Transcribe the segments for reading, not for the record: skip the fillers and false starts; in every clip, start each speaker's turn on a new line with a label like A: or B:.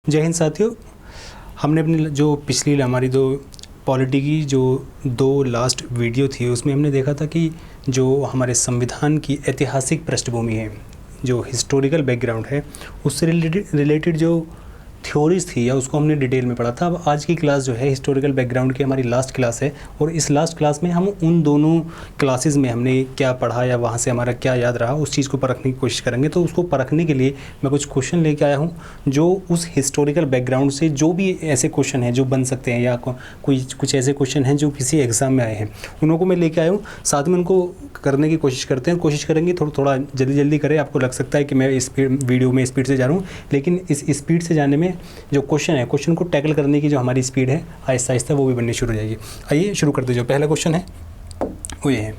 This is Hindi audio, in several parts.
A: जय हिंद साथियों। हमने अपनी जो पिछली हमारी दो पॉलिटी की जो दो लास्ट वीडियो थी उसमें हमने देखा था कि जो हमारे संविधान की ऐतिहासिक पृष्ठभूमि है, जो हिस्टोरिकल बैकग्राउंड है, उससे रिलेटेड जो थ्योरीज थी या उसको हमने डिटेल में पढ़ा था। अब आज की क्लास जो है हिस्टोरिकल बैकग्राउंड की हमारी लास्ट क्लास है और इस लास्ट क्लास में हम उन दोनों क्लासेस में हमने क्या पढ़ा या वहाँ से हमारा क्या याद रहा उस चीज़ को परखने की कोशिश करेंगे। तो उसको परखने के लिए मैं कुछ क्वेश्चन लेके आया हूँ जो उस हिस्टोरिकल बैकग्राउंड से जो भी ऐसे क्वेश्चन हैं जो बन सकते हैं या कोई कुछ ऐसे क्वेश्चन हैं जो किसी एग्ज़ाम में आए हैं उनको मैं लेके आया हूँ। साथ में उनको करने की कोशिश करते हैं, कोशिश करेंगे थोड़ा जल्दी करें। आपको लग सकता है कि मैं इस वीडियो में स्पीड से जा रहा हूँ, लेकिन इस स्पीड से जाने में जो क्वेश्चन है, क्वेश्चन को टैकल करने की जो हमारी स्पीड है आहिस्ता आहिस्ता वो भी बननी शुरू हो जाएगी। आइए शुरू करते हैं। जो पहला क्वेश्चन है वो ये है।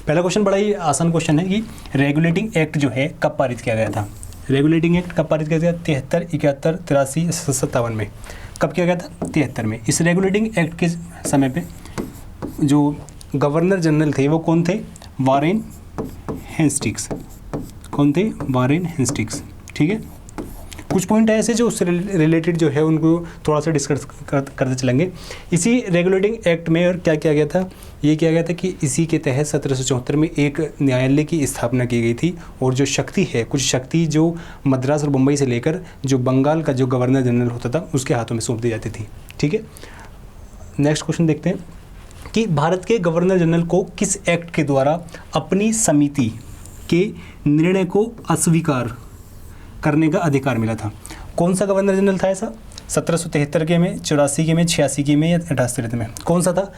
A: पहला क्वेश्चन बड़ा ही आसान क्वेश्चन है कि रेगुलेटिंग एक्ट जो है कब पारित किया गया था। रेगुलेटिंग एक्ट कब पारित किया गया? 73, 71, 83, 57 में। कब किया गया था? 73 में। इस रेगुलेटिंग एक्ट के समय पे जो गवर्नर जनरल थे वो कौन थे? Warren Hastings. कौन थे? Warren Hastings. ठीक है। कुछ पॉइंट है ऐसे जो उससे रिलेटेड जो है उनको थोड़ा सा डिस्कस करते चलेंगे। इसी रेगुलेटिंग एक्ट में और क्या किया गया था? ये किया गया था कि इसी के तहत 1774 में एक न्यायालय की स्थापना की गई थी और जो शक्ति है, कुछ शक्ति जो मद्रास और मुंबई से लेकर जो बंगाल का जो गवर्नर जनरल होता था उसके हाथों में सौंप दी जाती थी। ठीक है। नेक्स्ट क्वेश्चन देखते हैं कि भारत के गवर्नर जनरल को किस एक्ट के द्वारा अपनी समिति के निर्णय को अस्वीकार करने का अधिकार मिला था? कौन सा गवर्नर जनरल था ऐसा? 1773 के में, 84 के में, 86 के में या 88 में? कौन सा था?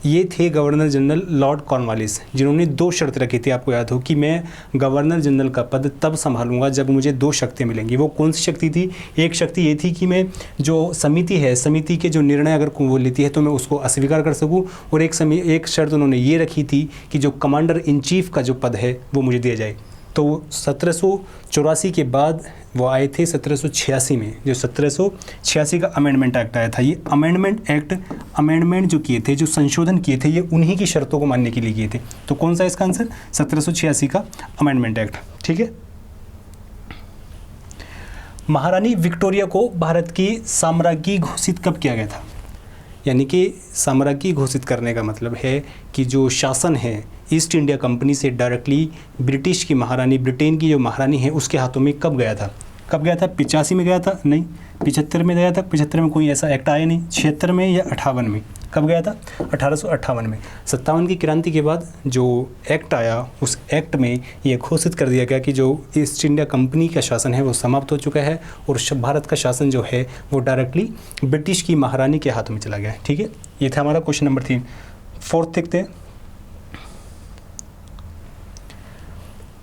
A: ये थे गवर्नर जनरल लॉर्ड कॉर्नवालिस, जिन्होंने दो शर्त रखी थी। आपको याद हो कि मैं गवर्नर जनरल का पद तब संभालूंगा जब मुझे दो शक्तियाँ मिलेंगी। वो कौन सी शक्ति थी? एक शक्ति ये थी कि मैं जो समिति है, समिति के जो निर्णय अगर वो लेती है तो मैं उसको अस्वीकार कर सकूँ, और एक शर्त उन्होंने ये रखी थी कि जो कमांडर इन चीफ का जो पद है वो मुझे दिया जाए। तो 1784 के बाद वो आए थे 1786 में, जो 1786 का अमेंडमेंट एक्ट आया था। ये अमेंडमेंट जो किए थे, जो संशोधन किए थे, ये उन्हीं की शर्तों को मानने के लिए किए थे। तो कौन सा इसका आंसर? 1786 का अमेंडमेंट एक्ट। ठीक है। महारानी विक्टोरिया को भारत की साम्राज्ञी घोषित कब किया गया था? यानी कि साम्राज्ञी घोषित करने का मतलब है कि जो शासन है ईस्ट इंडिया कंपनी से डायरेक्टली ब्रिटिश की महारानी, ब्रिटेन की जो महारानी है उसके हाथों में कब गया था? कब गया था? 85 में गया था? नहीं। 75 में गया था? 75 में कोई ऐसा एक्ट आया नहीं। 76 में या 58 में? कब गया था? 1858 में। 57 की क्रांति के बाद जो एक्ट आया उस एक्ट में ये घोषित कर दिया गया कि जो ईस्ट इंडिया कंपनी का शासन है वो समाप्त हो चुका है और भारत का शासन जो है वो डायरेक्टली ब्रिटिश की महारानी के हाथों में चला गया है। ठीक है। ये था हमारा क्वेश्चन नंबर 3। फोर्थ देखते हैं।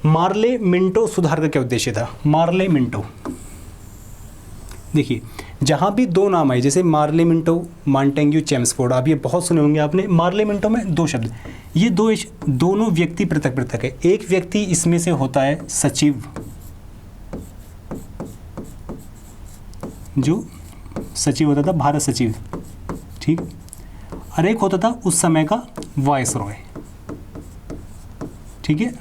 A: मार्ले मिंटो सुधार का क्या उद्देश्य था? मार्ले मिंटो, देखिए जहाँ भी दो नाम आए, जैसे मार्ले मिंटो, मॉन्टेग्यू, चेम्सफोर्ड, आप ये बहुत सुने होंगे आपने। मार्ले मिंटो में दो शब्द, ये दोनों व्यक्ति पृथक पृथक है। एक व्यक्ति इसमें से होता है सचिव, जो सचिव होता था, भारत सचिव, ठीक, और एक होता था उस समय का वायसरॉय। ठीक है।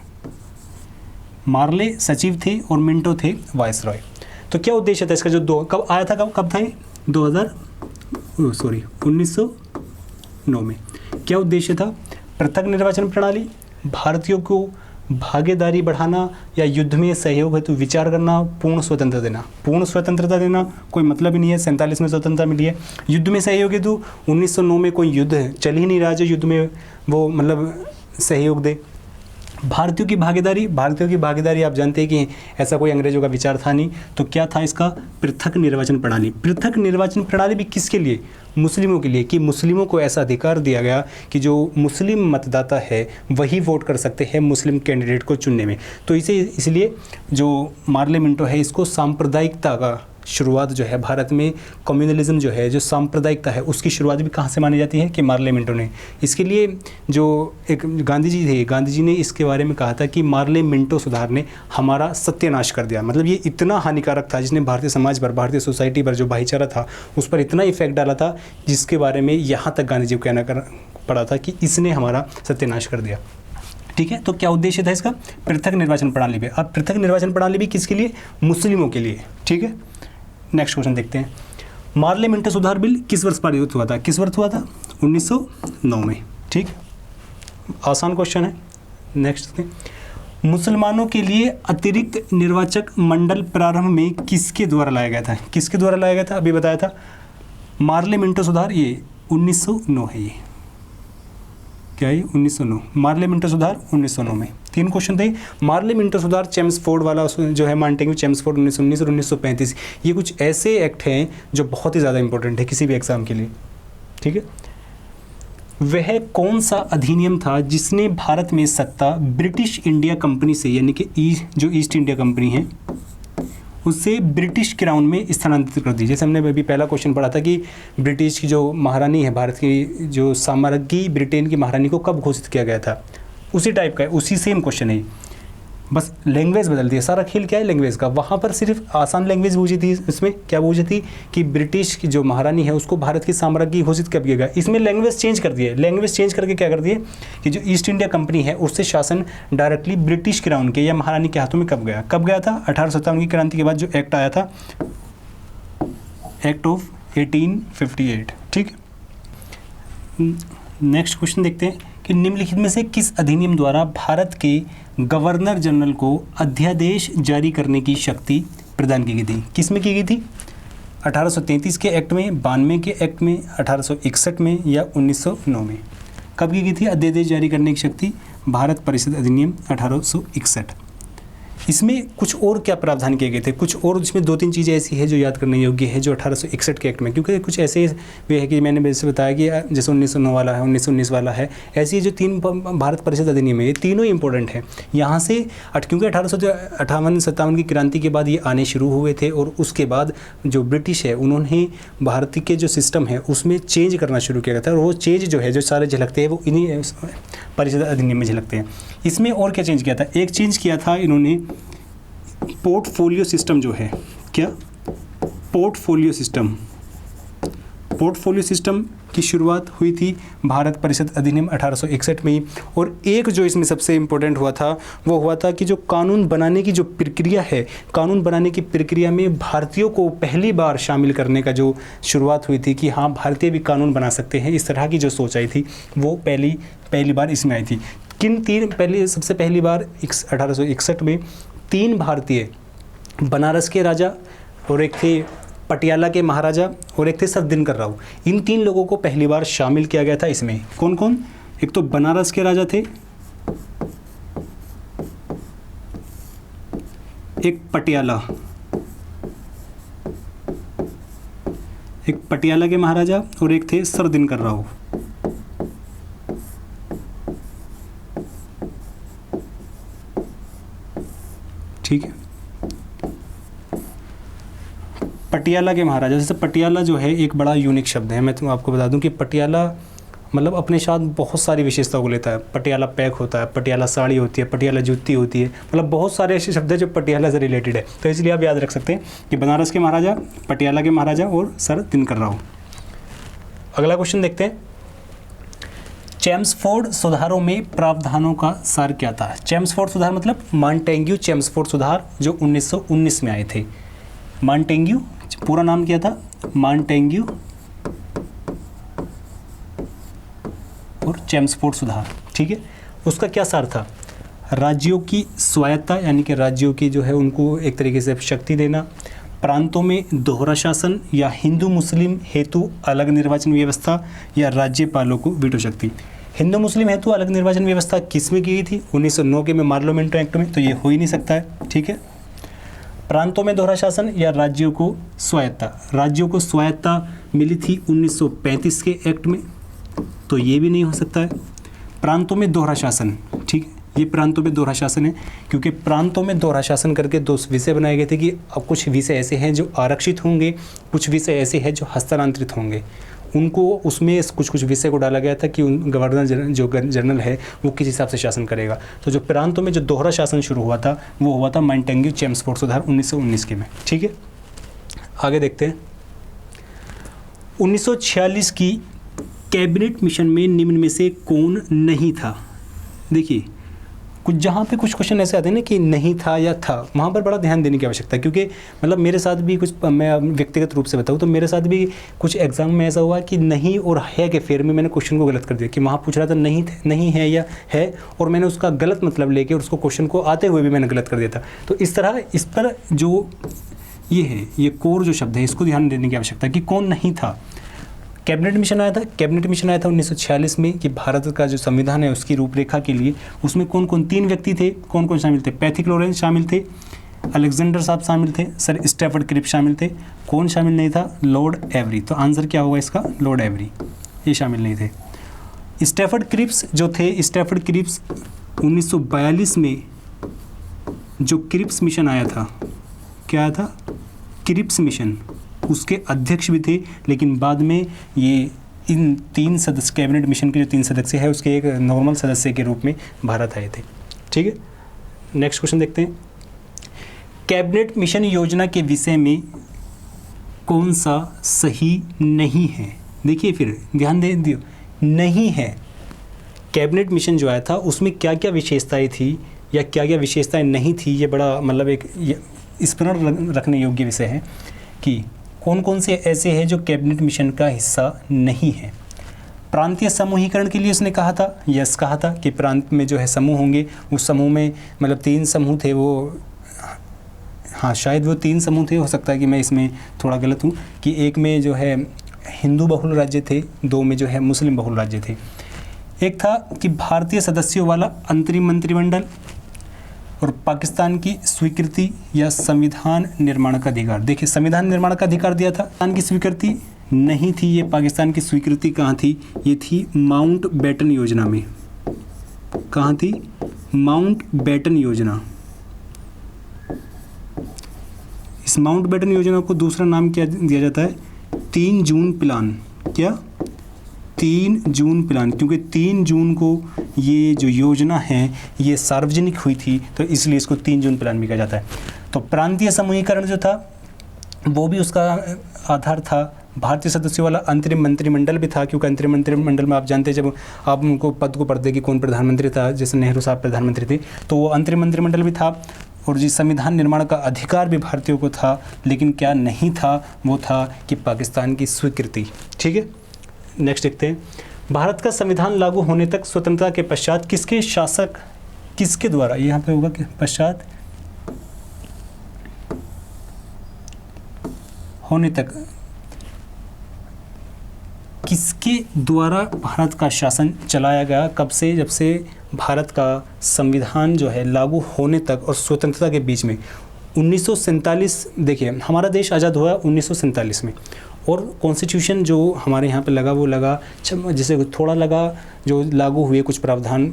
A: मार्ले सचिव थे और मिंटो थे वायसरॉय। तो क्या उद्देश्य था इसका? जो कब आया था, कब था ये? 1909 में। क्या उद्देश्य था? पृथक निर्वाचन प्रणाली, भारतीयों को भागीदारी बढ़ाना या युद्ध में सहयोग हेतु विचार करना, पूर्ण स्वतंत्रता देना। पूर्ण स्वतंत्रता देना कोई मतलब ही नहीं है, 47 में स्वतंत्रता मिली है। युद्ध में सहयोग हेतु 1909 में कोई युद्ध चल ही नहीं रहा जो युद्ध में वो मतलब सहयोग दे। भारतीयों की भागीदारी आप जानते हैं कि ऐसा कोई अंग्रेजों का विचार था नहीं। तो क्या था इसका? पृथक निर्वाचन प्रणाली। पृथक निर्वाचन प्रणाली भी किसके लिए? मुस्लिमों के लिए, कि मुस्लिमों को ऐसा अधिकार दिया गया कि जो मुस्लिम मतदाता है वही वोट कर सकते हैं मुस्लिम कैंडिडेट को चुनने में। तो इसलिए जो मार्ले मिंटो है इसको सांप्रदायिकता का शुरुआत जो है भारत में, कम्युनलिज्म जो है, जो सांप्रदायिकता है, उसकी शुरुआत भी कहाँ से मानी जाती है? कि मार्ले मिंटो ने। इसके लिए जो एक गांधी जी थे, गांधी जी ने इसके बारे में कहा था कि मार्ले मिंटो सुधार ने हमारा सत्यानाश कर दिया। मतलब ये इतना हानिकारक था, जिसने भारतीय समाज पर, भारतीय सोसाइटी पर जो भाईचारा था उस पर इतना इफेक्ट डाला था, जिसके बारे में यहाँ तक गांधी जी को कहना पड़ा था कि इसने हमारा सत्यानाश कर दिया। ठीक है। तो क्या उद्देश्य था इसका? पृथक निर्वाचन प्रणाली भी। अब पृथक निर्वाचन प्रणाली भी किसके लिए? मुस्लिमों के लिए। ठीक है। नेक्स्ट क्वेश्चन देखते हैं, मार्ले मिंटो सुधार बिल किस वर्ष पारित हुआ था? किस वर्ष हुआ था? 1909 में। ठीक, आसान क्वेश्चन है। नेक्स्ट देखते हैं, मुसलमानों के लिए अतिरिक्त निर्वाचक मंडल प्रारंभ में किसके द्वारा लाया गया था? किसके द्वारा लाया गया था? अभी बताया था, मार्ले मिंटो सुधार, ये 1909 है। ये क्या है? 1909। मार्ले मिंटो सुधार 1909 में। 3 क्वेश्चन थे। मार्ले मिंटो सुधार चेम्सफोर्ड वाला जो है, मॉन्टेग्यू चेम्सफोर्ड 1919 और 1935, ये कुछ ऐसे एक्ट हैं जो बहुत ही ज़्यादा इंपॉर्टेंट है किसी भी एग्जाम के लिए। ठीक है, वह कौन सा अधिनियम था जिसने भारत में सत्ता ब्रिटिश इंडिया कंपनी से, यानी कि जो ईस्ट इंडिया कंपनी है उससे ब्रिटिश क्राउन में स्थानांतरित कर दी? जैसे हमने अभी पहला क्वेश्चन पढ़ा था कि ब्रिटिश की जो महारानी है, भारत की जो साम्राज्ञी ब्रिटेन की महारानी को कब घोषित किया गया था, उसी टाइप का है, उसी सेम क्वेश्चन है, बस लैंग्वेज बदल दी है। सारा खेल क्या है? लैंग्वेज का। वहाँ पर सिर्फ आसान लैंग्वेज पूछी थी, इसमें क्या पूछी थी कि ब्रिटिश की जो महारानी है उसको भारत की साम्राज्ञी घोषित कब किया गया। इसमें लैंग्वेज चेंज कर दिए। लैंग्वेज चेंज करके क्या कर दिए कि जो ईस्ट इंडिया कंपनी है उससे शासन डायरेक्टली ब्रिटिश क्राउन के या महारानी के हाथों में कब गया? कब गया था? 1857 की क्रांति के बाद जो एक्ट आया था, एक्ट ऑफ 1858। ठीक, नेक्स्ट क्वेश्चन देखते हैं कि निम्नलिखित में से किस अधिनियम द्वारा भारत के गवर्नर जनरल को अध्यादेश जारी करने की शक्ति प्रदान की गई थी? किस में की गई थी? 1833 के एक्ट में, 92 के एक्ट में, 1861 में या 1909 में? कब की गई थी अध्यादेश जारी करने की शक्ति? भारत परिषद अधिनियम 1861। इसमें कुछ और क्या प्रावधान किए गए थे? कुछ और इसमें 2-3 चीज़ें ऐसी है जो याद करने योग्य है जो 1861 के एक्ट में, क्योंकि कुछ ऐसे भी है कि मैंने वैसे बताया कि जैसे 1909 वाला है, 1919 वाला है, ऐसी जो 3 भारत परिषद अधिनियम है ये तीनों इंपॉर्टेंट है यहाँ से। क्योंकि 1858-57 की क्रांति के बाद ये आने शुरू हुए थे और उसके बाद जो ब्रिटिश है उन्होंने भारत के जो सिस्टम है उसमें चेंज करना शुरू किया था, और वो चेंज जो है जो सारे झलकते हैं वो इन्हीं परिषद अधिनियम में झलकते हैं। इसमें और क्या चेंज किया था? एक चेंज किया था इन्होंने, पोर्टफोलियो सिस्टम जो है, क्या? Portfolio system. पोर्टफोलियो सिस्टम की शुरुआत हुई थी भारत परिषद अधिनियम 1861 में ही। और एक जो इसमें सबसे इम्पोर्टेंट हुआ था वो हुआ था कि जो कानून बनाने की जो प्रक्रिया है, कानून बनाने की प्रक्रिया में भारतीयों को पहली बार शामिल करने का जो शुरुआत हुई थी कि हाँ भारतीय भी कानून बना सकते हैं, इस तरह की जो सोच आई थी वो पहली बार इसमें आई थी। सबसे पहली बार 1861 में 3 भारतीय, बनारस के राजा और एक थे पटियाला के महाराजा और एक थे सरदिनकर राव, इन 3 लोगों को पहली बार शामिल किया गया था इसमें। कौन कौन? एक तो बनारस के राजा थे, एक पटियाला के महाराजा और एक थे सरदिनकर राव। ठीक है, पटियाला के महाराजा। जैसे पटियाला जो है एक बड़ा यूनिक शब्द है, मैं तो आपको बता दूं कि पटियाला मतलब अपने साथ बहुत सारी विशेषताओं को लेता है। पटियाला पैक होता है, पटियाला साड़ी होती है, पटियाला जूती होती है, मतलब बहुत सारे ऐसे शब्द हैं जो पटियाला से रिलेटेड है। तो इसलिए आप याद रख सकते हैं कि बनारस के महाराजा, पटियाला के महाराजा और सर दिनकर राव। अगला क्वेश्चन देखते हैं, चेम्सफोर्ड सुधारों में प्रावधानों का सार क्या था? चेम्सफोर्ड सुधार मतलब मॉन्टेग्यू चेम्सफोर्ड सुधार जो 1919 में आए थे। मॉन्टेग्यू पूरा नाम क्या था? मॉन्टेग्यू और चेम्सफोर्ड सुधार। ठीक है, उसका क्या सार था? राज्यों की स्वायत्ता, यानी कि राज्यों की जो है उनको एक तरीके से शक्ति देना, प्रांतों में दोहरा शासन या हिंदू मुस्लिम हेतु अलग निर्वाचन व्यवस्था या राज्यपालों को वीटो शक्ति। हिंदू मुस्लिम हेतु अलग निर्वाचन व्यवस्था किस में की गई थी? 1909 के में मार्ले मिंटो एक्ट में, तो ये हो ही नहीं सकता है। ठीक है, प्रांतों में दोहरा शासन या राज्यों को स्वायत्ता, राज्यों को स्वायत्ता मिली थी 1935 के एक्ट में, तो ये भी नहीं हो सकता है। प्रांतों में दोहरा शासन, ठीक है, ये प्रांतों में दोहरा शासन है क्योंकि प्रांतों में दोहरा शासन करके 2 विषय बनाए गए थे कि अब कुछ विषय ऐसे हैं जो आरक्षित होंगे, कुछ विषय ऐसे हैं जो हस्तांतरित होंगे। उनको उसमें कुछ विषय को डाला गया था कि गवर्नर जनरल है वो किस हिसाब से शासन करेगा। तो जो प्रांतों में जो दोहरा शासन शुरू हुआ था वो हुआ था मॉन्टेग्यू चेम्सफोर्ड सुधार 1919 के में। ठीक है, आगे देखते हैं। 1946 की कैबिनेट मिशन में निम्न में से कौन नहीं था? देखिए कुछ जहाँ पे कुछ क्वेश्चन ऐसे आते हैं ना कि नहीं था या था, वहाँ पर बड़ा ध्यान देने की आवश्यकता है, क्योंकि मतलब मेरे साथ भी कुछ, मैं व्यक्तिगत रूप से बताऊँ तो मेरे साथ भी कुछ एग्जाम में ऐसा हुआ कि नहीं और है के फेर में मैंने क्वेश्चन को गलत कर दिया, कि वहाँ पूछ रहा था नहीं है या है, और मैंने उसका गलत मतलब लेके उसको क्वेश्चन को आते हुए भी मैंने गलत कर दिया था। तो इस तरह इस पर जो ये है, ये कोर जो शब्द है, इसको ध्यान देने की आवश्यकता है कि कौन नहीं था। कैबिनेट मिशन आया था, कैबिनेट मिशन आया था 1946 में, कि भारत का जो संविधान है उसकी रूपरेखा के लिए। उसमें कौन कौन 3 व्यक्ति थे, कौन कौन शामिल थे? पैथिक लॉरेंस शामिल थे, अलेक्जेंडर साहब शामिल थे, सर स्टैफर्ड क्रिप्स शामिल थे। कौन शामिल नहीं था? Lord every. तो आंसर क्या होगा इसका? लॉर्ड एवरी, ये शामिल नहीं थे। स्टैफर्ड क्रिप्स जो थे, स्टैफर्ड क्रिप्स 1942 में जो क्रिप्स मिशन आया था, क्या आया था? क्रिप्स मिशन, उसके अध्यक्ष भी थे, लेकिन बाद में ये इन 3 सदस्य, कैबिनेट मिशन के जो 3 सदस्य हैं उसके एक नॉर्मल सदस्य के रूप में भारत आए थे। ठीक है, नेक्स्ट क्वेश्चन देखते हैं। कैबिनेट मिशन योजना के विषय में कौन सा सही नहीं है? देखिए फिर ध्यान दे दियो, नहीं है। कैबिनेट मिशन जो आया था उसमें क्या क्या विशेषताएं थी या क्या क्या विशेषताएं नहीं थी, ये बड़ा मतलब एक स्मरण रखने योग्य विषय है कि कौन कौन से ऐसे हैं जो कैबिनेट मिशन का हिस्सा नहीं है। प्रांतीय समूहीकरण के लिए उसने कहा था, यस कहा था कि प्रांत में जो है समूह होंगे, उस समूह में मतलब 3 समूह थे वो, हाँ शायद वो 3 समूह थे, हो सकता है कि मैं इसमें थोड़ा गलत हूँ, कि एक में जो है हिंदू बहुल राज्य थे, 2 में जो है मुस्लिम बहुल राज्य थे। एक था कि भारतीय सदस्यों वाला अंतरिम मंत्रिमंडल, और पाकिस्तान की स्वीकृति या संविधान निर्माण का अधिकार। देखिए संविधान निर्माण का अधिकार दिया था, पाकिस्तान की स्वीकृति नहीं थी। ये पाकिस्तान की स्वीकृति कहाँ थी? ये थी माउंट बैटन योजना में। कहाँ थी? माउंट बैटन योजना। इस माउंट बैटन योजना को दूसरा नाम क्या दिया जाता है? 3 जून प्लान। क्या? 3 जून प्लान, क्योंकि 3 जून को ये जो योजना है ये सार्वजनिक हुई थी, तो इसलिए इसको 3 जून प्लान भी कहा जाता है। तो प्रांतीय समूहीकरण जो था वो भी उसका आधार था। भारतीय सदस्यों वाला अंतरिम मंत्रिमंडल भी था, क्योंकि अंतरिम मंत्रिमंडल में आप जानते हैं जब आप उनको पद को पढ़ते कि कौन प्रधानमंत्री था, जैसे नेहरू साहब प्रधानमंत्री थे, तो वो अंतरिम मंत्रिमंडल भी था। और जी संविधान निर्माण का अधिकार भी भारतीयों को था, लेकिन क्या नहीं था? वो था कि पाकिस्तान की स्वीकृति। ठीक है, नेक्स्ट देखते हैं। भारत का संविधान लागू होने तक स्वतंत्रता के पश्चात किसके शासक, किसके द्वारा, यहाँ पे होगा कि पश्चात होने तक किसके द्वारा भारत का शासन चलाया गया? कब से? जब से भारत का संविधान जो है लागू होने तक और स्वतंत्रता के बीच में 1947। देखिए हमारा देश आज़ाद हुआ 1947 में, और कॉन्स्टिट्यूशन जो हमारे यहाँ पे लगा वो लगा, जैसे थोड़ा लगा जो लागू हुए कुछ प्रावधान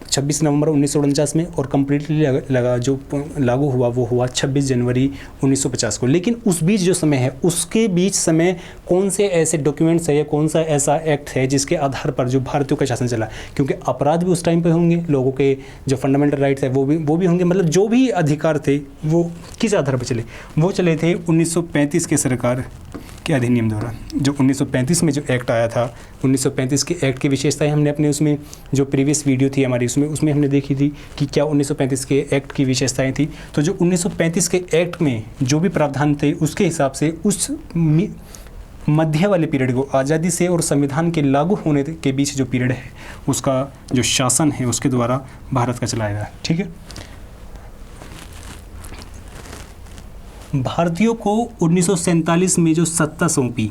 A: 26 नवंबर 1949 में, और कम्प्लीटली लगा जो लागू हुआ वो हुआ 26 जनवरी 1950 को। लेकिन उस बीच जो समय है, उसके बीच समय कौन से ऐसे डॉक्यूमेंट्स है या कौन सा ऐसा एक्ट है जिसके आधार पर जो भारतीयों का शासन चला? क्योंकि अपराध भी उस टाइम पे होंगे, लोगों के जो फंडामेंटल राइट्स है वो भी होंगे, मतलब जो भी अधिकार थे वो किस आधार पर चले? वो चले थे 1935 के सरकार के अधिनियम द्वारा। जो 1935 में जो एक्ट आया था, 1935 के एक्ट की विशेषताएं हमने अपने उसमें जो प्रीवियस वीडियो थी हमारी उसमें हमने देखी थी कि क्या 1935 के एक्ट की विशेषताएं थी। तो जो 1935 के एक्ट में जो भी प्रावधान थे उसके हिसाब से उस मध्य वाले पीरियड को, आज़ादी से और संविधान के लागू होने के बीच जो पीरियड है उसका जो शासन है उसके द्वारा भारत का चलाया गया। ठीक है, भारतीयों को 1947 में जो सत्ता सौंपी,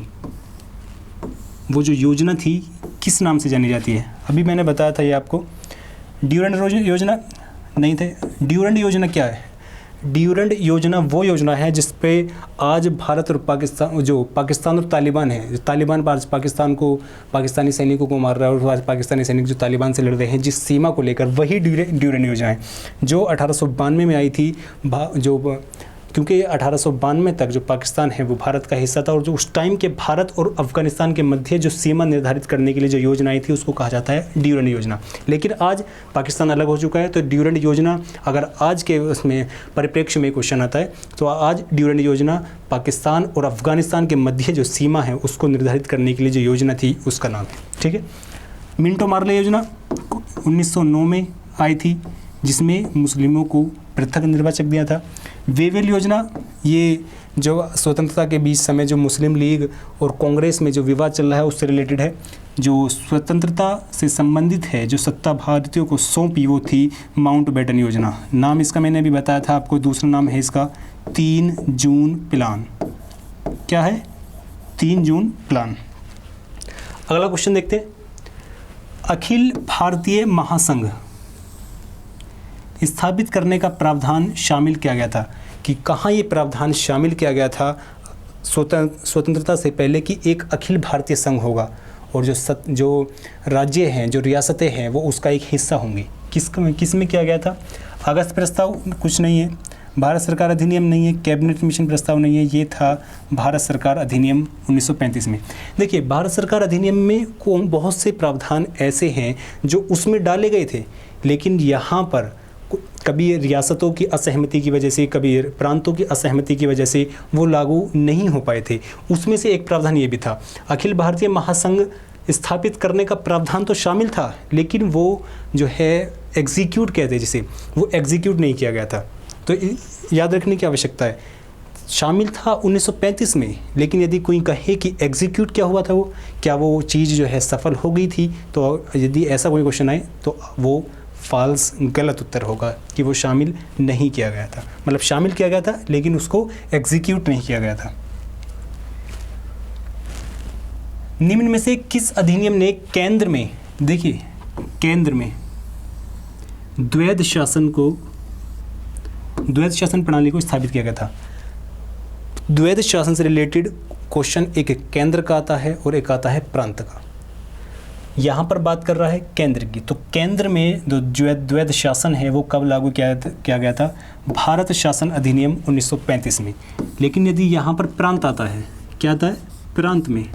A: वो जो योजना थी किस नाम से जानी जाती है? अभी मैंने बताया था ये आपको, ड्यूरेंट योजना नहीं थे। ड्यूरेंट योजना क्या है? ड्यूरेंट योजना वो योजना है जिस पे आज भारत और पाकिस्तान और तालिबान है, जो तालिबान आज पाकिस्तान को, पाकिस्तानी सैनिकों को मार रहा है, और आज पाकिस्तानी सैनिक जो तालिबान से लड़ रहे हैं जिस सीमा को लेकर, वही ड्यूरेंट योजना है जो 1892 में आई थी। जो क्योंकि 1892 तक जो पाकिस्तान है वो भारत का हिस्सा था, और जो उस टाइम के भारत और अफगानिस्तान के मध्य जो सीमा निर्धारित करने के लिए जो योजनाएं थी उसको कहा जाता है ड्यूरेंट योजना। लेकिन आज पाकिस्तान अलग हो चुका है, तो ड्यूरेंट योजना अगर आज के उसमें परिप्रेक्ष्य में क्वेश्चन आता है तो आज ड्यूरेंट योजना पाकिस्तान और अफगानिस्तान के मध्य जो सीमा है उसको निर्धारित करने के लिए जो योजना थी उसका नाम है। ठीक है, मिंटो मार्ले योजना 1909 में आई थी। जिसमें मुस्लिमों को पृथक निर्वाचक दिया था। वेवेल योजना, ये जो स्वतंत्रता के बीच समय जो मुस्लिम लीग और कांग्रेस में जो विवाद चल रहा है उससे रिलेटेड है। जो स्वतंत्रता से संबंधित है, जो सत्ता भारतीयों को सौंपी, वो थी माउंटबेटन योजना। नाम इसका मैंने अभी बताया था आपको, दूसरा नाम है इसका 3 जून प्लान। क्या है? 3 जून प्लान। अगला क्वेश्चन देखते हैं। अखिल भारतीय महासंघ स्थापित करने का प्रावधान शामिल किया गया था, कि कहाँ ये प्रावधान शामिल किया गया था स्वतंत्रता से पहले, कि एक अखिल भारतीय संघ होगा और जो राज्य हैं, जो रियासतें हैं, वो उसका एक हिस्सा होंगी। किस में किया गया था? अगस्त प्रस्ताव कुछ नहीं है, भारत सरकार अधिनियम नहीं है, कैबिनेट मिशन प्रस्ताव नहीं है, ये था भारत सरकार अधिनियम 1935 में। देखिए, भारत सरकार अधिनियम में बहुत से प्रावधान ऐसे हैं जो उसमें डाले गए थे, लेकिन यहाँ पर कभी रियासतों की असहमति की वजह से, कभी प्रांतों की असहमति की वजह से वो लागू नहीं हो पाए थे। उसमें से एक प्रावधान ये भी था। अखिल भारतीय महासंघ स्थापित करने का प्रावधान तो शामिल था, लेकिन वो जो है एग्जीक्यूट कहते हैं जिसे, वो एग्जीक्यूट नहीं किया गया था। तो याद रखने की आवश्यकता है, शामिल था 1935 में, लेकिन यदि कोई कहे कि एग्जीक्यूट क्या हुआ था, वो क्या वो चीज़ जो है सफल हो गई थी, तो यदि ऐसा कोई क्वेश्चन आए तो वो फॉल्स, गलत उत्तर होगा कि वो शामिल नहीं किया गया था। मतलब शामिल किया गया था लेकिन उसको एग्जीक्यूट नहीं किया गया था। निम्न में से किस अधिनियम ने केंद्र में, देखिए केंद्र में द्वैध शासन प्रणाली को स्थापित किया गया था? द्वैध शासन से रिलेटेड क्वेश्चन एक केंद्र का आता है और एक आता है प्रांत का। यहाँ पर बात कर रहा है केंद्र की, तो केंद्र में जो द्वैध शासन है वो कब लागू किया गया था? भारत शासन अधिनियम 1935 में। लेकिन यदि यहाँ पर प्रांत आता है, क्या आता है? प्रांत में।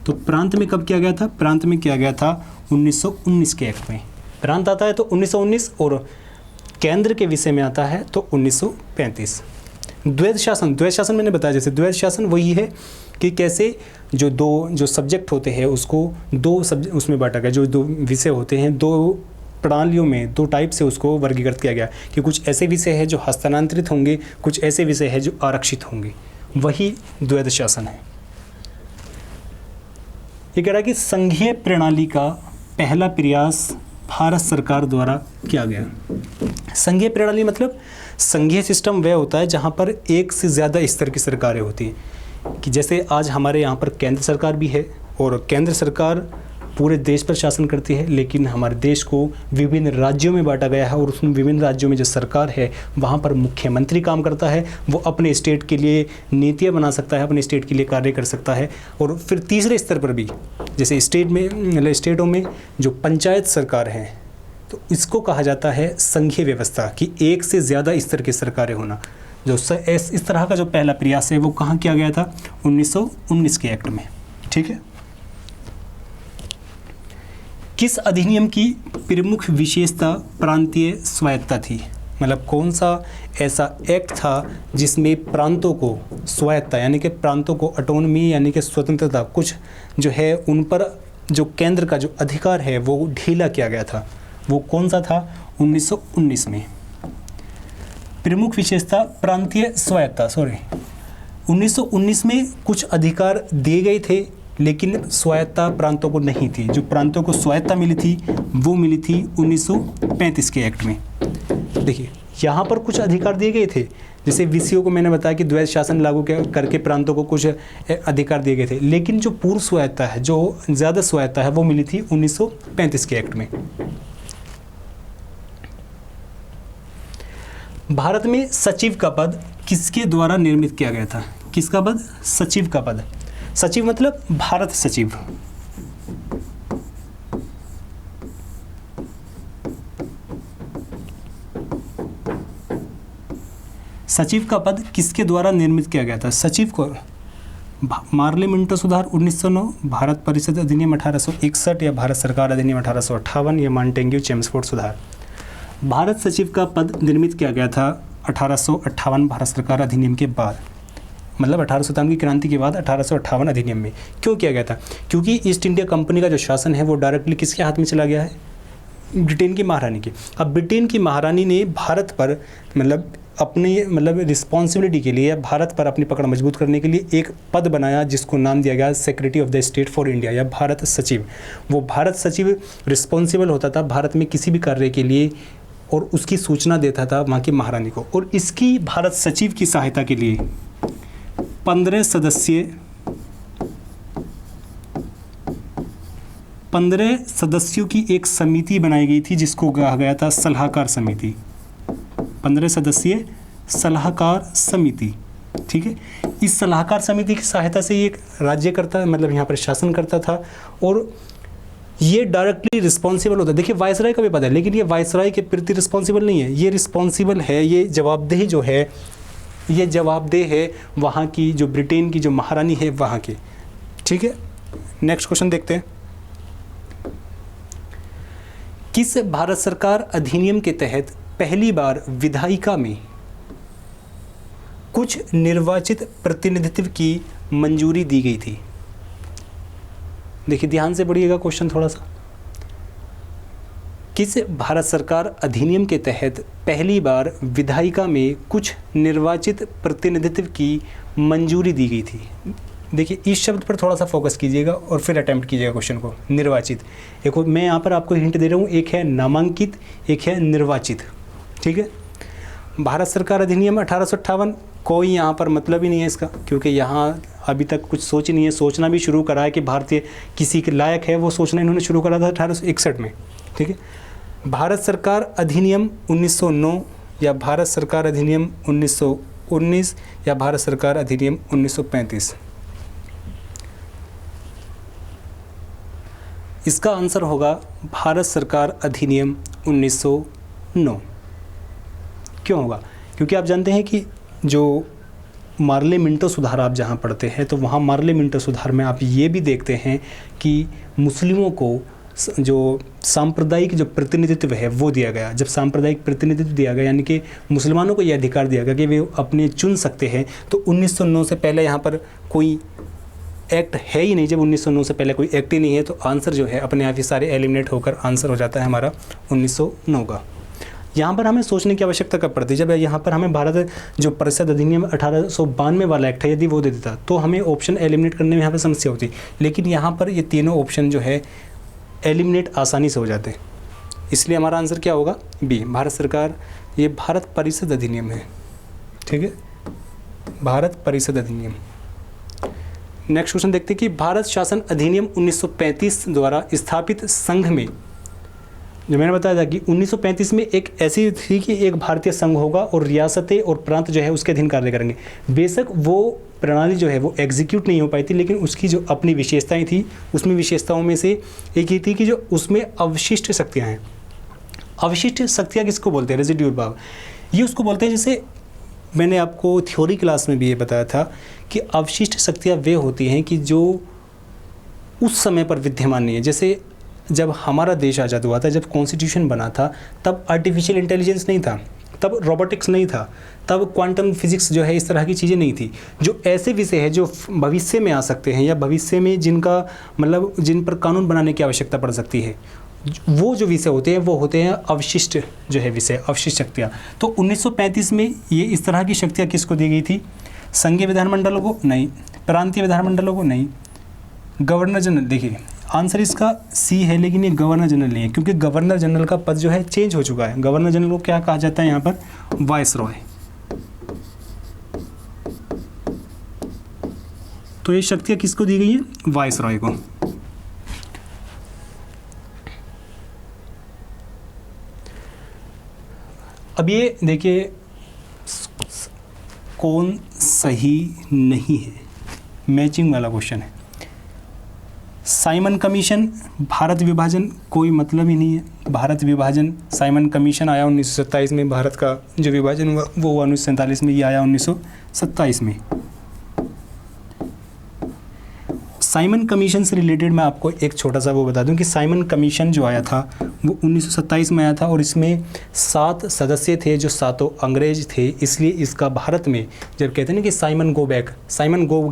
A: तो प्रांत में कब किया गया था? प्रांत में किया गया था 1919 के एक्ट में। प्रांत आता है तो 1919, और केंद्र के विषय में आता है तो 1935। द्वैध शासन मैंने बताया, जैसे द्वैध शासन वही है कि कैसे जो सब्जेक्ट होते हैं उसको उसमें बांटा गया, जो दो विषय होते हैं, दो प्रणालियों में, दो टाइप से उसको वर्गीकृत किया गया, कि कुछ ऐसे विषय हैं जो हस्तांतरित होंगे, कुछ ऐसे विषय हैं जो आरक्षित होंगे, वही द्वैध शासन है। ये कह रहा है कि संघीय प्रणाली का पहला प्रयास भारत सरकार द्वारा किया गया। संघीय प्रणाली मतलब संघीय सिस्टम वह होता है जहाँ पर एक से ज़्यादा स्तर की सरकारें होती हैं, कि जैसे आज हमारे यहाँ पर केंद्र सरकार भी है, और केंद्र सरकार पूरे देश पर शासन करती है, लेकिन हमारे देश को विभिन्न राज्यों में बांटा गया है, और उन विभिन्न राज्यों में जो सरकार है वहाँ पर मुख्यमंत्री काम करता है। वो अपने स्टेट के लिए नीतियाँ बना सकता है, अपने स्टेट के लिए कार्य कर सकता है। और फिर तीसरे स्तर पर भी, जैसे स्टेटों में जो पंचायत सरकार है, तो इसको कहा जाता है संघीय व्यवस्था, कि एक से ज़्यादा स्तर की सरकारें होना। जो इस तरह का जो पहला प्रयास है वो कहाँ किया गया था? 1919 के एक्ट में। ठीक है। किस अधिनियम की प्रमुख विशेषता प्रांतीय स्वायत्तता थी? मतलब कौन सा ऐसा एक्ट था जिसमें प्रांतों को स्वायत्तता, यानी कि प्रांतों को ऑटोनॉमी, यानी कि स्वतंत्रता, कुछ जो है उन पर जो केंद्र का जो अधिकार है वो ढीला किया गया था? वो कौन सा था? 1919 में। प्रमुख विशेषता प्रांतीय स्वायत्तता, 1919 में कुछ अधिकार दिए गए थे, लेकिन स्वायत्तता प्रांतों को नहीं थी। जो प्रांतों को स्वायत्तता मिली थी वो मिली थी 1935 के एक्ट में। देखिए यहाँ पर कुछ अधिकार दिए गए थे, जैसे विषयों को मैंने बताया कि द्वैध शासन लागू करके प्रांतों को कुछ अधिकार दिए गए थे, लेकिन जो पूर्ण स्वायत्तता है, जो ज़्यादा स्वायत्तता है, वो मिली थी 1935 के एक्ट में। भारत में सचिव का पद किसके द्वारा निर्मित किया गया था? किसका पद? सचिव का पद। सचिव मतलब भारत सचिव। सचिव का पद किसके द्वारा निर्मित किया गया था? सचिव को मार्ले मिंटो सुधार 1909, भारत परिषद अधिनियम 1861, या भारत सरकार अधिनियम 1858, या मॉन्टेग्यू चेम्सफोर्ड सुधार। भारत सचिव का पद निर्मित किया गया था 1858 भारत सरकार अधिनियम के बाद, मतलब 1857 की क्रांति के बाद 1858 अधिनियम में। क्यों किया गया था? क्योंकि ईस्ट इंडिया कंपनी का जो शासन है वो डायरेक्टली किसके हाथ में चला गया है? ब्रिटेन की महारानी की। अब ब्रिटेन की महारानी ने भारत पर मतलब अपने मतलब रिस्पॉन्सिबिलिटी के लिए या भारत पर अपनी पकड़ मजबूत करने के लिए एक पद बनाया जिसको नाम दिया गया secretary of the state for India या भारत सचिव। वो भारत सचिव रिस्पॉन्सिबल होता था भारत में किसी भी कार्य के लिए और उसकी सूचना देता था वहाँ की महारानी को। और इसकी भारत सचिव की सहायता के लिए 15 सदस्यों की एक समिति बनाई गई थी जिसको कहा गया था सलाहकार समिति। 15 सदस्यीय सलाहकार समिति, ठीक है। इस सलाहकार समिति की सहायता से ये एक राज्य करता मतलब यहाँ पर शासन करता था और ये डायरेक्टली रिस्पॉन्सिबल होता है। देखिए वायसराय का भी पता है, लेकिन ये वायसराय के प्रति रिस्पॉन्सिबल नहीं है, ये रिस्पॉन्सिबल है, ये जवाबदेह जो है, ये जवाबदेह है वहाँ की जो ब्रिटेन की जो महारानी है वहाँ की, ठीक है। नेक्स्ट क्वेश्चन देखते हैं। किस भारत सरकार अधिनियम के तहत पहली बार विधायिका में कुछ निर्वाचित प्रतिनिधित्व की मंजूरी दी गई थी? देखिए ध्यान से पढ़िएगा क्वेश्चन थोड़ा सा। किस भारत सरकार अधिनियम के तहत पहली बार विधायिका में कुछ निर्वाचित प्रतिनिधित्व की मंजूरी दी गई थी? देखिए इस शब्द पर थोड़ा सा फोकस कीजिएगा और फिर अटेम्प्ट कीजिएगा क्वेश्चन को। निर्वाचित, देखो मैं यहाँ पर आपको हिंट दे रहा हूँ, एक है नामांकित, एक है निर्वाचित, ठीक है। भारत सरकार अधिनियम 1858 कोई यहाँ पर मतलब ही नहीं है इसका, क्योंकि यहाँ अभी तक कुछ सोच नहीं है, सोचना भी शुरू करा है कि भारतीय किसी के लायक है वो सोचना इन्होंने शुरू करा था 1861 में, ठीक है। भारत सरकार अधिनियम 1909 या भारत सरकार अधिनियम 1919 या भारत सरकार अधिनियम 1935? इसका आंसर होगा भारत सरकार अधिनियम 1909। क्यों होगा? क्योंकि आप जानते हैं कि जो मार्ले मिंटो सुधार आप जहाँ पढ़ते हैं तो वहाँ मार्ले मिंटो सुधार में आप ये भी देखते हैं कि मुस्लिमों को जो सांप्रदायिक जो प्रतिनिधित्व है वो दिया गया। जब सांप्रदायिक प्रतिनिधित्व दिया गया यानी कि मुसलमानों को यह अधिकार दिया गया कि वे अपने चुन सकते हैं, तो 1909 से पहले यहाँ पर कोई एक्ट है ही नहीं। जब 1909 से पहले कोई एक्ट ही नहीं है तो आंसर जो है अपने आप ही सारे एलिमिनेट होकर आंसर हो जाता है हमारा 1909 का। यहाँ पर हमें सोचने की आवश्यकता कब पड़ती है? जब यहाँ पर हमें भारत जो परिषद अधिनियम 1892 वाला एक्ट है यदि वो दे देता तो हमें ऑप्शन एलिमिनेट करने में यहाँ पर समस्या होती, लेकिन यहाँ पर ये तीनों ऑप्शन जो है एलिमिनेट आसानी से हो जाते हैं। इसलिए हमारा आंसर क्या होगा? बी, भारत सरकार, ये भारत परिषद अधिनियम है, ठीक है, भारत परिषद अधिनियम। नेक्स्ट क्वेश्चन देखते हैं कि भारत शासन अधिनियम 1935 द्वारा स्थापित संघ में, जो मैंने बताया था कि 1935 में एक ऐसी थी कि एक भारतीय संघ होगा और रियासतें और प्रांत जो है उसके अधीन कार्य करेंगे। बेशक वो प्रणाली जो है वो एग्जीक्यूट नहीं हो पाई थी, लेकिन उसकी जो अपनी विशेषताएं थी उसमें विशेषताओं में से एक ये थी कि जो उसमें अवशिष्ट शक्तियाँ हैं। अवशिष्ट शक्तियाँ किसको बोलते हैं? Residual power. ये उसको बोलते हैं, जैसे मैंने आपको थ्योरी क्लास में भी ये बताया था कि अवशिष्ट शक्तियाँ वे होती हैं कि जो उस समय पर विद्यमान नहीं है। जैसे जब हमारा देश आज़ाद हुआ था, जब कॉन्स्टिट्यूशन बना था, तब आर्टिफिशियल इंटेलिजेंस नहीं था, तब रोबोटिक्स नहीं था, तब क्वांटम फिजिक्स जो है इस तरह की चीज़ें नहीं थी। जो ऐसे विषय है जो भविष्य में आ सकते हैं या भविष्य में जिनका मतलब जिन पर कानून बनाने की आवश्यकता पड़ सकती है, वो जो विषय होते हैं वो होते हैं अवशिष्ट जो है विषय, अवशिष्ट शक्तियाँ। तो 1935 में ये इस तरह की शक्तियाँ किसको दी गई थी? संघीय विधानमंडलों को नहीं, प्रांतीय विधानमंडलों को नहीं, गवर्नर जनरल। देखिए आंसर इसका सी है, लेकिन ये गवर्नर जनरल नहीं है, क्योंकि गवर्नर जनरल का पद जो है चेंज हो चुका है। गवर्नर जनरल को क्या कहा जाता है यहाँ पर? वायसरॉय। तो ये शक्तियाँ किसको दी गई है? वायसरॉय को। अब ये देखिए कौन सही नहीं है, मैचिंग वाला क्वेश्चन है। साइमन कमीशन, भारत विभाजन कोई मतलब ही नहीं है। भारत विभाजन, साइमन कमीशन आया 1927 में, भारत का जो विभाजन हुआ वो हुआ 1947 में, ये आया 1927 में। साइमन कमीशन से रिलेटेड मैं आपको एक छोटा सा वो बता दूं कि साइमन कमीशन जो आया था वो 1927 में आया था और इसमें 7 सदस्य थे जो सातों अंग्रेज थे, इसलिए इसका भारत में जब कहते हैं ना कि साइमन गो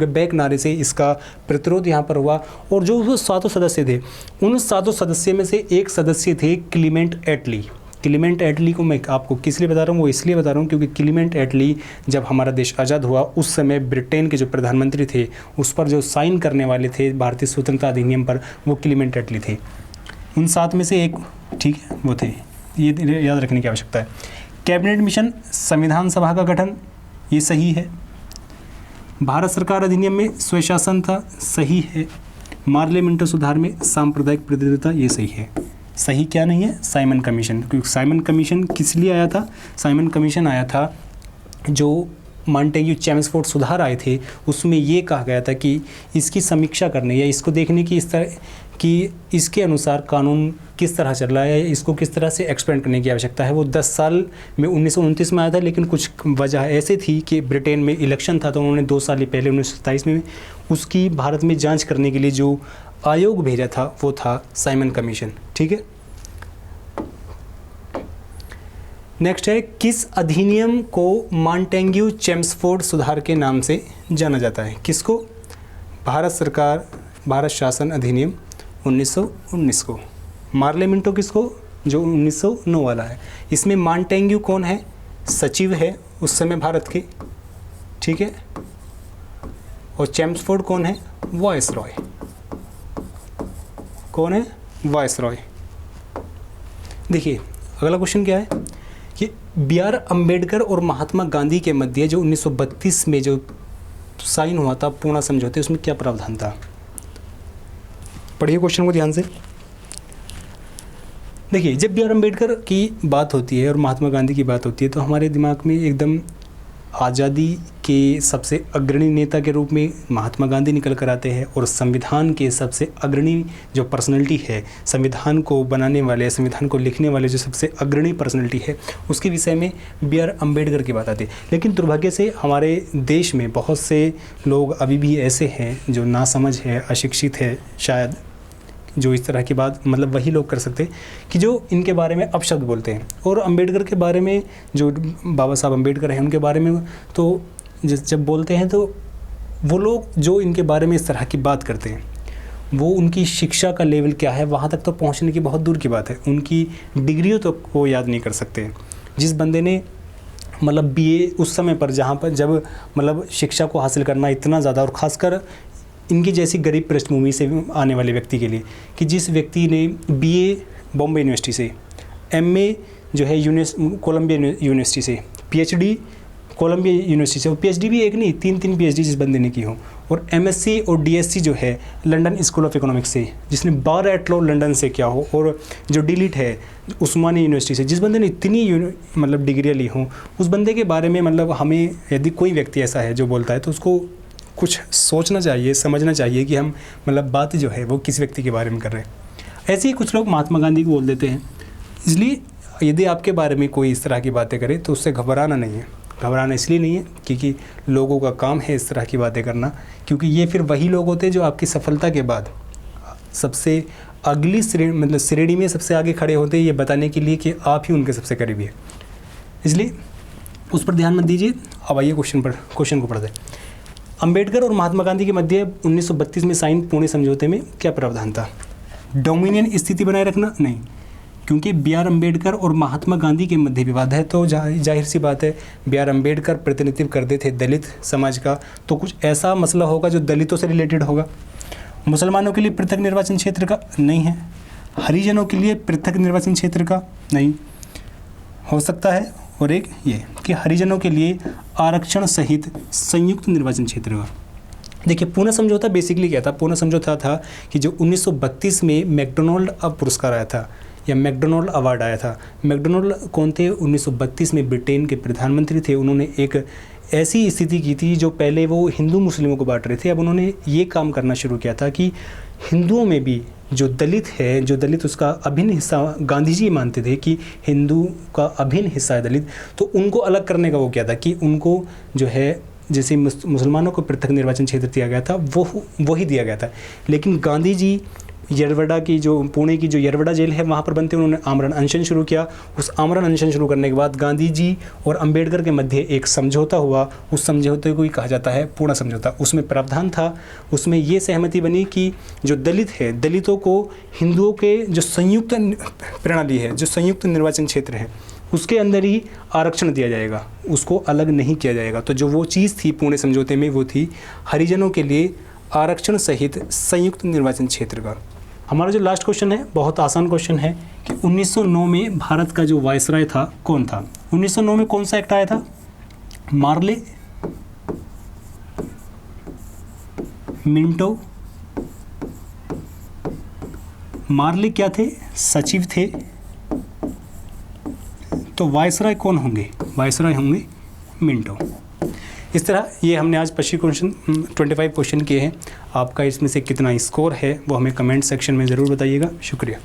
A: बैक नारे से इसका प्रतिरोध यहाँ पर हुआ। और जो वो सातों सदस्य थे उन सातों सदस्य में से एक सदस्य थे क्लीमेंट एटली को मैं आपको किस लिए बता रहा हूँ, वो इसलिए बता रहा हूँ क्योंकि क्लीमेंट एटली जब हमारा देश आज़ाद हुआ उस समय ब्रिटेन के जो प्रधानमंत्री थे उस पर जो साइन करने वाले थे भारतीय स्वतंत्रता अधिनियम पर, वो क्लीमेंट एटली थे। उन 7 में से एक, ठीक है, वो थे, ये याद रखने की आवश्यकता है। कैबिनेट मिशन, संविधान सभा का गठन, ये सही है। भारत सरकार अधिनियम में स्वशासन था, सही है। मार्ले मिंटो सुधार में सांप्रदायिक प्रतिनिधित्व, ये सही है। सही क्या नहीं है? Simon commission. क्योंकि साइमन कमीशन किस लिए आया था? साइमन कमीशन आया था जो मॉन्टेग्यू चेम्सफोर्ड सुधार आए थे उसमें ये कहा गया था कि इसकी समीक्षा करने या इसको देखने की इस तरह कि इसके अनुसार कानून किस तरह चल रहा है, इसको किस तरह से एक्सपेंड करने की आवश्यकता है। वो 10 साल में 1929 में आया था, लेकिन कुछ वजह ऐसे थी कि ब्रिटेन में इलेक्शन था तो उन्होंने 2 साल पहले 1927 में उसकी भारत में जांच करने के लिए जो आयोग भेजा था वो था साइमन कमीशन, ठीक है। नेक्स्ट है, किस अधिनियम को मॉन्टेग्यू चेम्सफोर्ड सुधार के नाम से जाना जाता है? किसको? भारत शासन अधिनियम 1919 को। मार्ले मिंटो किसको? जो 1909 वाला है। इसमें मॉन्टेग्यू कौन है? सचिव है उस समय भारत के, ठीक है। और चेम्सफोर्ड कौन है? वायसरॉय। कौन है? वायसरॉय। देखिए अगला क्वेश्चन क्या है कि बी.आर. अम्बेडकर और महात्मा गांधी के मध्य जो 1932 में जो साइन हुआ था पूर्णा समझौते, उसमें क्या प्रावधान था? पढ़िए क्वेश्चन को ध्यान से। देखिए जब बी.आर. अम्बेडकर की बात होती है और महात्मा गांधी की बात होती है तो हमारे दिमाग में एकदम आज़ादी के सबसे अग्रणी नेता के रूप में महात्मा गांधी निकल कर आते हैं और संविधान के सबसे अग्रणी जो पर्सनैलिटी है, संविधान को बनाने वाले, संविधान को लिखने वाले जो सबसे अग्रणी पर्सनैलिटी है, उसके विषय में बी.आर. अम्बेडकर की बात आती है। लेकिन दुर्भाग्य से हमारे देश में बहुत से लोग अभी भी ऐसे हैं जो नासमझ है, अशिक्षित है शायद, जो इस तरह की बात मतलब वही लोग कर सकते हैं कि जो इनके बारे में अपशब्द बोलते हैं। और अम्बेडकर के बारे में, जो बाबा साहब अम्बेडकर हैं उनके बारे में तो जब बोलते हैं तो वो लोग जो इनके बारे में इस तरह की बात करते हैं वो उनकी शिक्षा का लेवल क्या है वहाँ तक तो पहुँचने की बहुत दूर की बात है, उनकी डिग्रियों तो वो याद नहीं कर सकते। जिस बंदे ने मतलब BA उस समय पर जहाँ पर जब मतलब शिक्षा को हासिल करना इतना ज़्यादा, और ख़ासकर इनकी जैसी गरीब पृष्ठभूमि से आने वाले व्यक्ति के लिए, कि जिस व्यक्ति ने BA बॉम्बे यूनिवर्सिटी से, MA जो है कोलंबिया यूनिवर्सिटी से, PhD कोलंबिया यूनिवर्सिटी से, और PhD भी एक नहीं 3 PhD जिस बंदे ने की हो, और MSc और DSc जो है लंदन स्कूल ऑफ इकोनॉमिक्स से, जिसने बार एट लॉ लंदन से किया हो, और जो डिलीट है उस्मानी यूनिवर्सिटी से, जिस बंदे ने इतनी मतलब डिग्रियाँ ली हों, उस बंदे के बारे में मतलब हमें यदि कोई व्यक्ति ऐसा है जो बोलता है तो उसको कुछ सोचना चाहिए, समझना चाहिए कि हम मतलब बात जो है वो किस व्यक्ति के बारे में कर रहे हैं। ऐसे ही कुछ लोग महात्मा गांधी को बोल देते हैं। इसलिए यदि आपके बारे में कोई इस तरह की बातें करे तो उससे घबराना नहीं है। घबराना इसलिए नहीं है क्योंकि लोगों का काम है इस तरह की बातें करना, क्योंकि ये फिर वही लोग होते हैं जो आपकी सफलता के बाद सबसे अगली श्रेणी में सबसे आगे खड़े होते हैं, ये बताने के लिए कि आप ही उनके सबसे करीबी है। इसलिए उस पर ध्यान मत दीजिए। अब आइए क्वेश्चन को पढ़ते हैं। अंबेडकर और महात्मा गांधी के मध्य 1932 में साइन पुणे समझौते में क्या प्रावधान था? डोमिनियन स्थिति बनाए रखना? नहीं, क्योंकि बी.आर. अम्बेडकर और महात्मा गांधी के मध्य विवाद है तो जाहिर सी बात है बी.आर. अम्बेडकर प्रतिनिधित्व करते थे दलित समाज का, तो कुछ ऐसा मसला होगा जो दलितों से रिलेटेड होगा। मुसलमानों के लिए पृथक निर्वाचन क्षेत्र का? नहीं है। हरिजनों के लिए पृथक निर्वाचन क्षेत्र का? नहीं हो सकता है। और एक ये कि हरिजनों के लिए आरक्षण सहित संयुक्त निर्वाचन क्षेत्र का। देखिए पूर्ण समझौता बेसिकली क्या था? पूर्ण समझौता था कि जो 1932 में मैकडोनाल्ड पुरस्कार आया था या मैकडोनाल्ड अवार्ड आया था। मैकडोनाल्ड कौन थे? 1932 में ब्रिटेन के प्रधानमंत्री थे। उन्होंने एक ऐसी स्थिति की थी जो पहले वो हिंदू मुस्लिमों को बांट रहे थे, अब उन्होंने ये काम करना शुरू किया था कि हिंदुओं में भी जो दलित है, जो दलित उसका अभिन्न हिस्सा, गांधी जी मानते थे कि हिंदू का अभिन्न हिस्सा है दलित, तो उनको अलग करने का वो क्या था कि उनको जो है जैसे मुसलमानों को पृथक निर्वाचन क्षेत्र दिया गया था वही दिया गया था। लेकिन गांधी जी यरवड़ा की जो पुणे की जो यरवड़ा जेल है वहाँ पर बनते उन्होंने आमरण अनशन शुरू किया। उस आमरण अनशन शुरू करने के बाद गांधी जी और अंबेडकर के मध्य एक समझौता हुआ। उस समझौते को ही कहा जाता है पूर्ण समझौता। उसमें प्रावधान था, उसमें ये सहमति बनी कि जो दलित है, दलितों को हिंदुओं के जो संयुक्त प्रणाली है, जो संयुक्त निर्वाचन क्षेत्र है, उसके अंदर ही आरक्षण दिया जाएगा, उसको अलग नहीं किया जाएगा। तो जो वो चीज़ थी पुणे समझौते में, वो थी हरिजनों के लिए आरक्षण सहित संयुक्त निर्वाचन क्षेत्र का। हमारा जो लास्ट क्वेश्चन है बहुत आसान क्वेश्चन है कि 1909 में भारत का जो वायसराय था कौन था? 1909 में कौन सा एक्ट आया था? मार्ले, मिंटो। मार्ले क्या थे? सचिव थे। तो वायसराय कौन होंगे? वायसराय होंगे मिंटो। इस तरह ये हमने आज 25 क्वेश्चन किए हैं। आपका इसमें से कितना स्कोर है वो हमें कमेंट सेक्शन में ज़रूर बताइएगा। शुक्रिया।